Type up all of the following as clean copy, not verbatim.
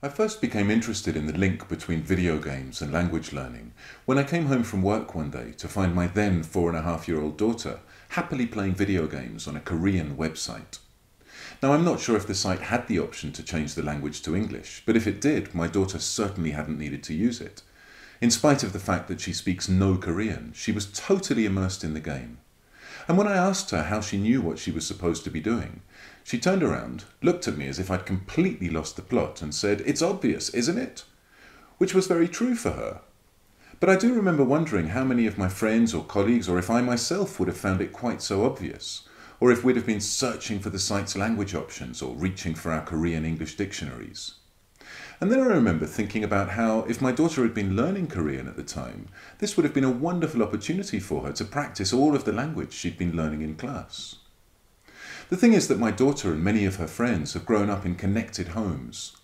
I first became interested in the link between video games and language learning when I came home from work one day to find my then 4.5-year-old daughter happily playing video games on a Korean website. Now, I'm not sure if the site had the option to change the language to English, but if it did, my daughter certainly hadn't needed to use it. In spite of the fact that she speaks no Korean, she was totally immersed in the game. And when I asked her how she knew what she was supposed to be doing, she turned around, looked at me as if I'd completely lost the plot and said, "It's obvious, isn't it?" Which was very true for her. But I do remember wondering how many of my friends or colleagues, or if I myself would have found it quite so obvious, or if we'd have been searching for the site's language options or reaching for our Korean English dictionaries. And then I remember thinking about how, if my daughter had been learning Korean at the time, this would have been a wonderful opportunity for her to practice all of the language she'd been learning in class. The thing is that my daughter and many of her friends have grown up in connected homes.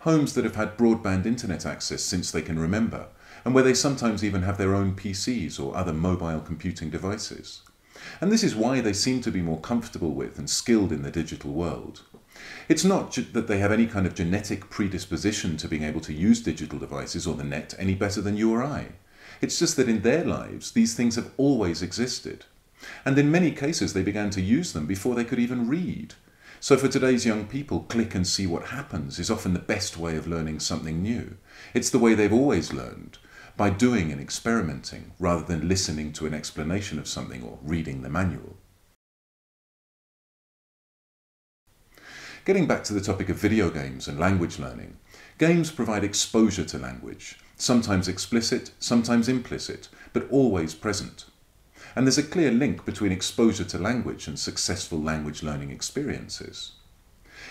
Homes that have had broadband internet access since they can remember, and where they sometimes even have their own PCs or other mobile computing devices. And this is why they seem to be more comfortable with and skilled in the digital world. It's not that they have any kind of genetic predisposition to being able to use digital devices or the net any better than you or I. It's just that in their lives, these things have always existed. And in many cases, they began to use them before they could even read. So for today's young people, click and see what happens is often the best way of learning something new. It's the way they've always learned, by doing and experimenting, rather than listening to an explanation of something or reading the manual. Getting back to the topic of video games and language learning, games provide exposure to language, sometimes explicit, sometimes implicit, but always present. And there's a clear link between exposure to language and successful language learning experiences.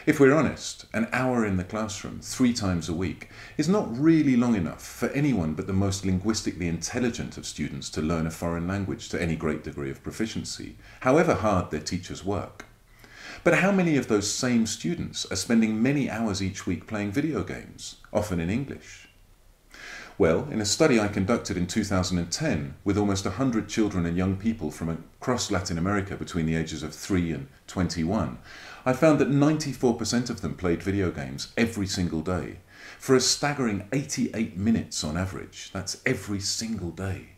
If we're honest, an hour in the classroom 3 times a week is not really long enough for anyone but the most linguistically intelligent of students to learn a foreign language to any great degree of proficiency, however hard their teachers work. But how many of those same students are spending many hours each week playing video games, often in English? Well, in a study I conducted in 2010 with almost 100 children and young people from across Latin America between the ages of 3 and 21, I found that 94% of them played video games every single day, for a staggering 88 minutes on average. That's every single day.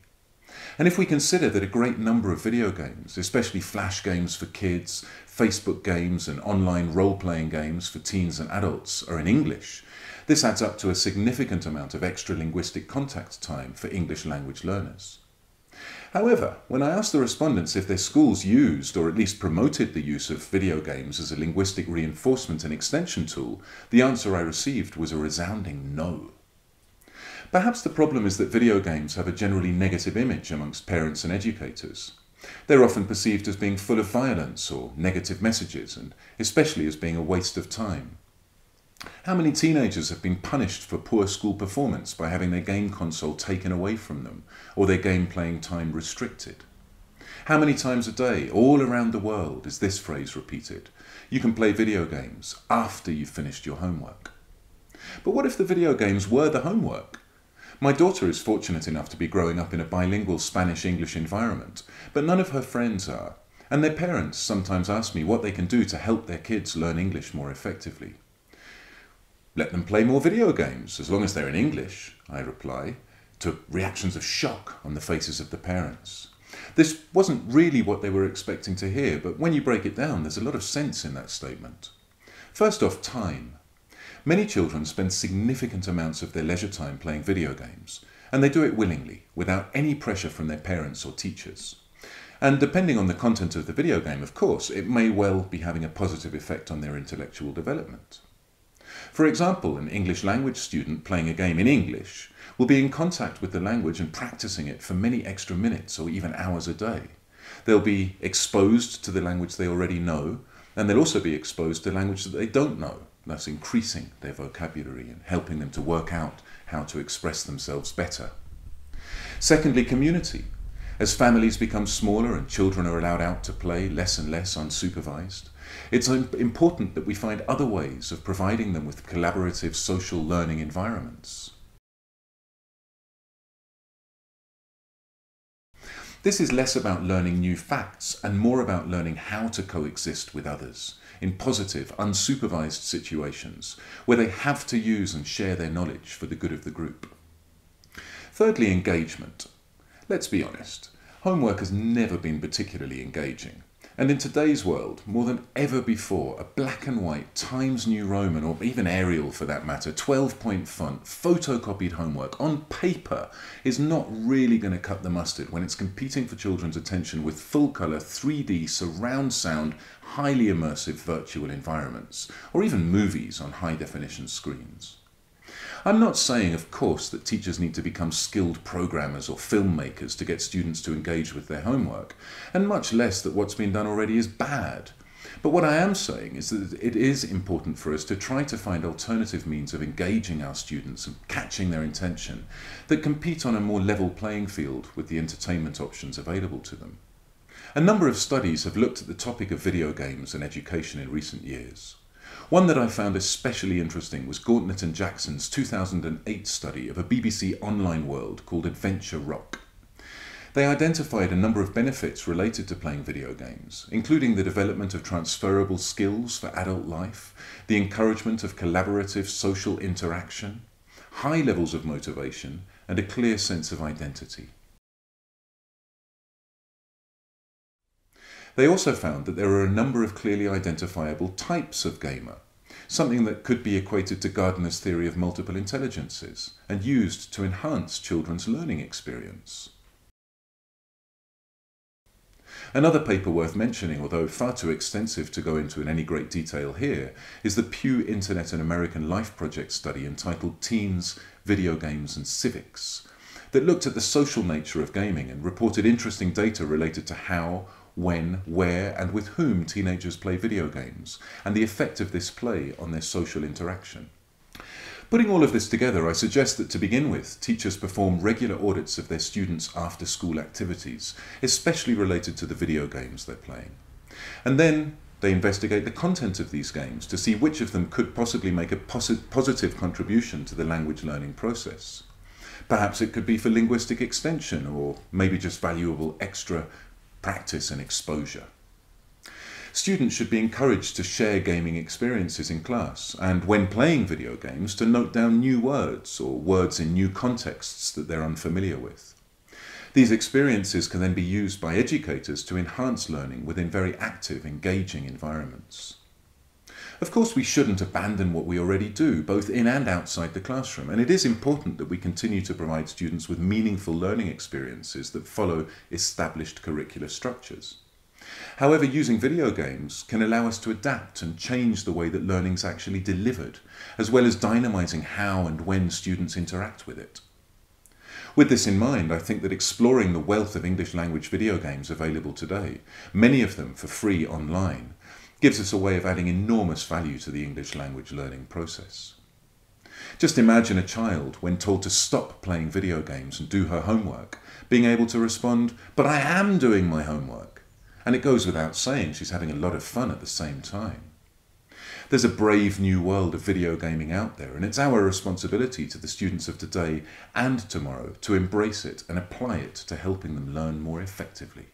And if we consider that a great number of video games, especially flash games for kids, Facebook games and online role-playing games for teens and adults are in English, this adds up to a significant amount of extra linguistic contact time for English language learners. However, when I asked the respondents if their schools used or at least promoted the use of video games as a linguistic reinforcement and extension tool, the answer I received was a resounding no. Perhaps the problem is that video games have a generally negative image amongst parents and educators. They're often perceived as being full of violence or negative messages, and especially as being a waste of time. How many teenagers have been punished for poor school performance by having their game console taken away from them, or their game playing time restricted? How many times a day, all around the world, is this phrase repeated? You can play video games after you've finished your homework. But what if the video games were the homework? My daughter is fortunate enough to be growing up in a bilingual Spanish-English environment, but none of her friends are, and their parents sometimes ask me what they can do to help their kids learn English more effectively. Let them play more video games, as long as they're in English, I reply, to reactions of shock on the faces of the parents. This wasn't really what they were expecting to hear, but when you break it down, there's a lot of sense in that statement. First off, time. Many children spend significant amounts of their leisure time playing video games, and they do it willingly, without any pressure from their parents or teachers. And depending on the content of the video game, of course, it may well be having a positive effect on their intellectual development. For example, an English language student playing a game in English will be in contact with the language and practicing it for many extra minutes or even hours a day. They'll be exposed to the language they already know, and they'll also be exposed to language that they don't know, thus increasing their vocabulary and helping them to work out how to express themselves better. Secondly, community. As families become smaller and children are allowed out to play less and less unsupervised, it's important that we find other ways of providing them with collaborative social learning environments. This is less about learning new facts and more about learning how to coexist with others in positive, unsupervised situations where they have to use and share their knowledge for the good of the group. Thirdly, engagement. Let's be honest, homework has never been particularly engaging. And in today's world, more than ever before, a black and white Times New Roman, or even Arial for that matter, 12-point font, photocopied homework on paper is not really going to cut the mustard when it's competing for children's attention with full-colour, 3D, surround sound, highly immersive virtual environments, or even movies on high-definition screens. I'm not saying, of course, that teachers need to become skilled programmers or filmmakers to get students to engage with their homework, and much less that what's been done already is bad. But what I am saying is that it is important for us to try to find alternative means of engaging our students and catching their attention that compete on a more level playing field with the entertainment options available to them. A number of studies have looked at the topic of video games and education in recent years. One that I found especially interesting was Gauntlet and Jackson's 2008 study of a BBC online world called Adventure Rock. They identified a number of benefits related to playing video games, including the development of transferable skills for adult life, the encouragement of collaborative social interaction, high levels of motivation, and a clear sense of identity. They also found that there are a number of clearly identifiable types of gamer, something that could be equated to Gardner's theory of multiple intelligences and used to enhance children's learning experience. Another paper worth mentioning, although far too extensive to go into in any great detail here, is the Pew Internet and American Life Project study entitled Teens, Video Games and Civics, that looked at the social nature of gaming and reported interesting data related to how, when, where and with whom teenagers play video games, and the effect of this play on their social interaction. Putting all of this together, I suggest that to begin with, teachers perform regular audits of their students' after-school activities, especially related to the video games they're playing. And then they investigate the content of these games to see which of them could possibly make a positive contribution to the language learning process. Perhaps it could be for linguistic extension, or maybe just valuable extra practice and exposure. Students should be encouraged to share gaming experiences in class, and when playing video games, to note down new words or words in new contexts that they're unfamiliar with. These experiences can then be used by educators to enhance learning within very active, engaging environments. Of course, we shouldn't abandon what we already do, both in and outside the classroom, and it is important that we continue to provide students with meaningful learning experiences that follow established curricular structures. However, using video games can allow us to adapt and change the way that learning is actually delivered, as well as dynamizing how and when students interact with it. With this in mind, I think that exploring the wealth of English language video games available today, many of them for free online, gives us a way of adding enormous value to the English language learning process. Just imagine a child, when told to stop playing video games and do her homework, being able to respond, "But I am doing my homework." And it goes without saying she's having a lot of fun at the same time. There's a brave new world of video gaming out there, and it's our responsibility to the students of today and tomorrow to embrace it and apply it to helping them learn more effectively.